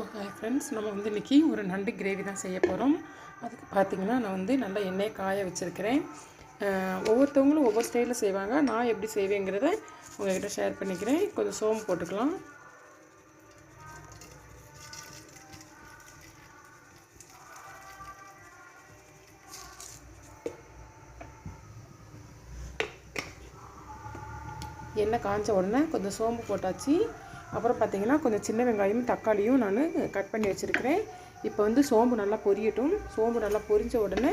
Okay friends, நம்ம வந்து இன்றைக்கி ஒரு நண்டு கிரேவி தான் செய்ய போகிறோம். அதுக்கு பார்த்திங்கன்னா நான் வந்து நல்லா எண்ணெயை காய வச்சுருக்கிறேன். ஒவ்வொருத்தவங்களும் ஒவ்வொரு ஸ்டைலில் செய்வாங்க. நான் எப்படி செய்வேங்கிறத உங்கள்கிட்ட ஷேர் பண்ணிக்கிறேன். கொஞ்சம் சோம்பு போட்டுக்கலாம். எண்ணெய் காய்ஞ்ச உடனே கொஞ்சம் சோம்பு போட்டாச்சு. அப்புறம் பார்த்திங்கன்னா கொஞ்சம் சின்ன வெங்காயமும் தக்காளியும் நான் கட் பண்ணி வச்சுருக்கிறேன். இப்போ வந்து சோம்பு நல்லா பொரியட்டும். சோம்பு நல்லா பொரிஞ்ச உடனே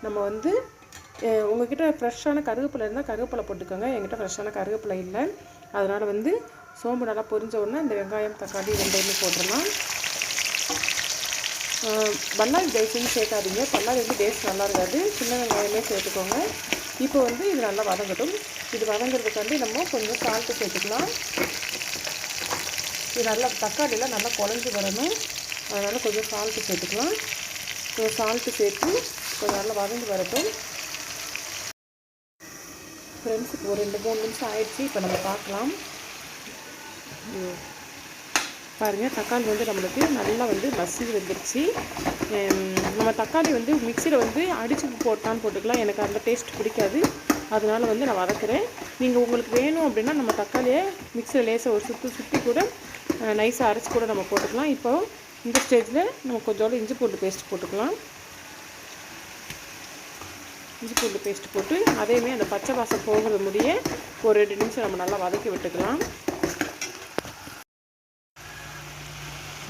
நம்ம வந்து உங்கள்கிட்ட ஃப்ரெஷ்ஷான கருவேப்பிலை இருந்தால் கருவேப்பிலை போட்டுக்கோங்க. என்கிட்ட ஃப்ரெஷ்ஷான கருவேப்பிலை இல்லை. அதனால் வந்து சோம்பு நல்லா பொரிஞ்ச உடனே இந்த வெங்காயம் தக்காளி ரெண்டையுமே போட்டுடலாம். பல்லாரி தயவுசெய்து சேர்க்காதீங்க. பல்லாரி வந்து டேஸ்ட் நல்லா இருக்காது. சின்ன வெங்காயமே சேர்த்துக்கோங்க. இப்போ வந்து இது நல்லா வதங்கட்டும். இது வதங்கிறதுக்காண்டி நம்ம கொஞ்சம் சால்ட்டு சேர்த்துக்கலாம். இது நல்லா தக்காளியெலாம் நல்லா குழஞ்சி வரணும். அதனால் கொஞ்சம் சால்ட்டு சேர்த்துக்கலாம். கொஞ்சம் சால்ட்டு சேர்த்து கொஞ்சம் நல்லா வதங்கி வரட்டும். ஃப்ரெண்ட்ஸுக்கு ஒரு 2-3 நிமிஷம் ஆயிடுச்சு. இப்போ நம்ம பார்க்கலாம். பாருங்கள், தக்காளி வந்து நம்மளுக்கு நல்லா வந்து மசிஞ்சு வந்துருச்சு. நம்ம தக்காளி வந்து மிக்சியில் வந்து அடித்து போட்டான்னு போட்டுக்கலாம். எனக்கு அந்த டேஸ்ட் பிடிக்காது. அதனால் வந்து நான் வதக்குறேன். நீங்கள் உங்களுக்கு வேணும் அப்படின்னா நம்ம தக்காளியை மிக்சியில் லேசாக ஒரு சுற்றி கூட நைஸாக அரைச்சி கூட நம்ம போட்டுக்கலாம். இப்போ இந்த ஸ்டேஜில் நம்ம கொஞ்சோண்டு இஞ்சி பூண்டு பேஸ்ட் போட்டுக்கலாம். இஞ்சி பூண்டு பேஸ்ட் போட்டு அதேமாதிரி அந்த பச்சை வாசம் போகிறது முடிய ஒரு 2 நிமிஷம் நம்ம நல்லா வதக்கி விட்டுக்கலாம்.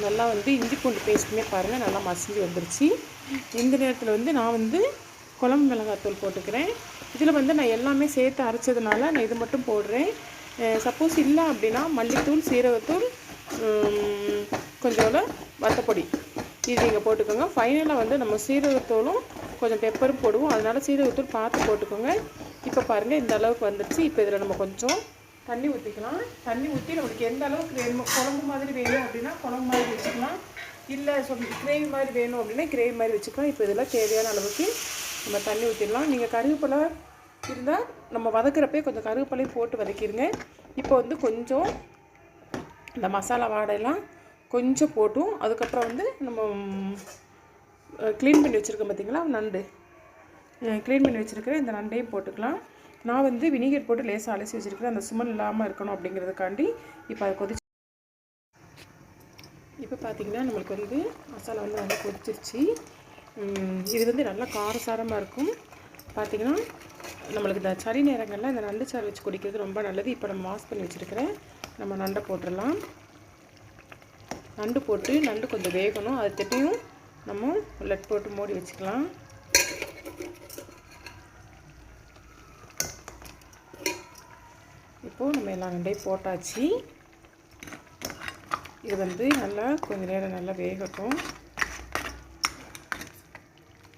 நல்லா வந்து இஞ்சி பூண்டு பேஸ்ட்டுமே பாருங்கள் நல்லா மசிஞ்சு வந்துருச்சு. இந்த நேரத்தில் வந்து நான் வந்து குழம்பு மிளகாத்தூள் போட்டுக்கிறேன். இதில் வந்து நான் எல்லாமே சேர்த்து அரைச்சதுனால நான் இது மட்டும் போடுறேன். சப்போஸ் இல்லை அப்படின்னா மல்லித்தூள், சீரகத்தூள், கொஞ்சோட வத்தப்பொடி இது நீங்கள் போட்டுக்கோங்க. ஃபைனலாக வந்து நம்ம சீரகத்தூளும் கொஞ்சம் பெப்பரும் போடுவோம். அதனால் சீரகத்தூள் பார்த்து போட்டுக்கோங்க. இப்போ பாருங்கள் இந்த அளவுக்கு வந்துடுச்சு. இப்போ இதில் நம்ம கொஞ்சம் தண்ணி ஊற்றிக்கலாம். தண்ணி ஊற்றி நம்மளுக்கு எந்த அளவுக்கு வேணுமோ, குழம்பு மாதிரி வேணும் அப்படின்னா குழம்பு மாதிரி வச்சுக்கலாம். இல்லை கிரேவி மாதிரி வேணும் அப்படின்னா கிரேவி மாதிரி வச்சுக்கலாம். இப்போ இதில் தேவையான அளவுக்கு நம்ம தண்ணி ஊற்றிடலாம். நீங்கள் கருவேப்பிலை இருந்தால் நம்ம வதக்கிறப்பே கொஞ்சம் கருவேப்பிலையும் போட்டு வதக்கிடுங்க. இப்போ வந்து கொஞ்சம் இந்த மசாலா வாடையெல்லாம் கொஞ்சம் போட்டும் அதுக்கப்புறம் வந்து நம்ம க்ளீன் பண்ணி வச்சுருக்கோம் பார்த்திங்களா, நண்டு க்ளீன் பண்ணி வச்சுருக்கிறேன். இந்த நண்டையும் போட்டுக்கலாம். நான் வந்து வினிகர் போட்டு லேசாக அலசி வச்சுருக்கிறேன். அந்த ஸ்மெல் இல்லாமல் இருக்கணும் அப்படிங்கிறதுக்காண்டி இப்போ அதை கொதிச்சு. இப்போ பார்த்திங்கன்னா நம்மளுக்கு வந்து மசாலா வந்து நல்லா கொதிச்சிருச்சு. இது வந்து நல்லா காரசாரமாக இருக்கும். பார்த்திங்கன்னா நம்மளுக்கு இந்த சளி நேரங்களில் இந்த நண்டு சாறு வச்சு குடிக்கிறது ரொம்ப நல்லது. இப்போ நம்ம வாஷ் பண்ணி வச்சுருக்கிறேன். நம்ம நண்டை போட்டுடலாம். நண்டு போட்டு நண்டு கொஞ்சம் வேகணும். அது திட்டையும் நம்ம லெட் போட்டு மூடி வச்சுக்கலாம். இப்போது நம்ம எல்லா நண்டையும் போட்டாச்சு. இது வந்து நல்லா கொஞ்சம் நேரம் நல்லா வேகட்டும்.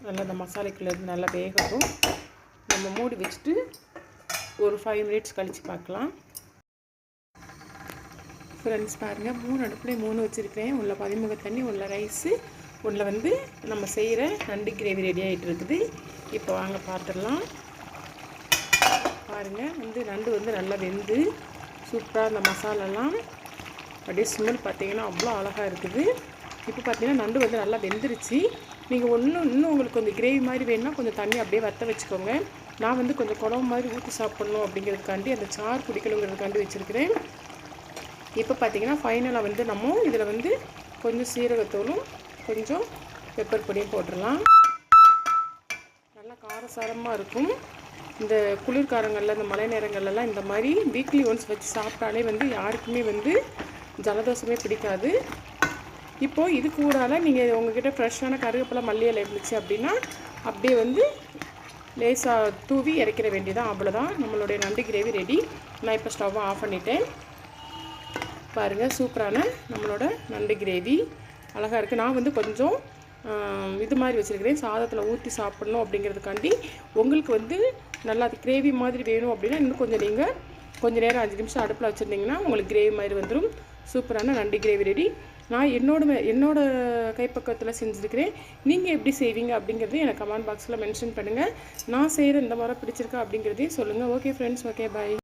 நல்லா இந்த மசாலைக்குள்ளேருந்து நல்லா வேகட்டும். நம்ம மூடி வச்சுட்டு ஒரு 5 மினிட்ஸ் கழித்து பார்க்கலாம். ஃப்ரெண்ட்ஸ் பாருங்கள், 3 அடுப்புலேயும் 3 வச்சுருக்கிறேன். உள்ள 11 தண்ணி, உள்ள ரைஸு, உள்ள வந்து நம்ம செய்கிற நண்டு கிரேவி ரெடி ஆகிட்டு இருக்குது. இப்போ வாங்க பார்த்துடலாம். பாருங்கள், வந்து நண்டு வந்து நல்லா வெந்து சூப்பராக அந்த மசாலாலாம் அப்படியே ஸ்மெல் பார்த்திங்கன்னா அவ்வளோ அழகாக இருக்குது. இப்போ பார்த்திங்கன்னா நண்டு வந்து நல்லா வெந்துருச்சு. நீங்கள் இன்னும் உங்களுக்கு கொஞ்சம் கிரேவி மாதிரி வேணுன்னா கொஞ்சம் தண்ணி அப்படியே வற்ற வச்சுக்கோங்க. நான் வந்து கொஞ்சம் குழம்பு மாதிரி ஊற்றி சாப்பிட்ணும் அப்படிங்கிறதுக்காண்டி அந்த சாறு குடிக்கணுங்கிறதுக்காண்டி வச்சுருக்கிறேன். இப்போ பார்த்திங்கன்னா ஃபைனலாக வந்து நம்ம இதில் வந்து கொஞ்சம் சீரகத்தூளும் கொஞ்சம் பெப்பர் பொடியும் போட்டுடலாம். நல்லா காரசாரமாக இருக்கும். இந்த குளிர்காலங்களில் இந்த மழை நேரங்கள்லாம் இந்த மாதிரி வீக்லி ஒன்ஸ் வச்சு சாப்பிட்டாலே வந்து யாருக்குமே வந்து ஜலதோஷமே பிடிக்காது. இப்போது இது கூடால நீங்கள் உங்கள்கிட்ட ஃப்ரெஷ்ஷான கருவேப்பிலை மல்லியில் இருந்துச்சு அப்படின்னா அப்படியே வந்து லேசாக தூவி இறக்கிற வேண்டியதான். அவ்வளோதான், நம்மளுடைய நண்டு கிரேவி ரெடி. நான் இப்போ ஸ்டவ்வை ஆஃப் பண்ணிட்டேன். பாருங்கள், சூப்பரான நம்மளோட நண்டு கிரேவி அழகாக இருக்குது. நான் வந்து கொஞ்சம் இது மாதிரி வச்சுருக்கிறேன், சாதத்தில் ஊற்றி சாப்பிட்ணும் அப்படிங்கிறதுக்காண்டி. உங்களுக்கு வந்து நல்லா அது கிரேவி மாதிரி வேணும் அப்படின்னா இன்னும் கொஞ்சம் நீங்கள் கொஞ்சம் நேரம் 5 நிமிஷம் அடுப்பில் வச்சுருந்தீங்கன்னா உங்களுக்கு கிரேவி மாதிரி வந்துடும். சூப்பரான நண்டு கிரேவி ரெடி. நான் என்னோட கைப்பக்கத்தில் செஞ்சுருக்கிறேன். நீங்கள் எப்படி செய்வீங்க அப்படிங்கிறது எனக்கு கமெண்ட் பாக்ஸில் மென்ஷன் பண்ணுங்கள். நான் செய்கிற இந்த மாதிரி பிடிச்சிருக்கா அப்படிங்கிறதையும் சொல்லுங்கள். Okay friends, okay bye.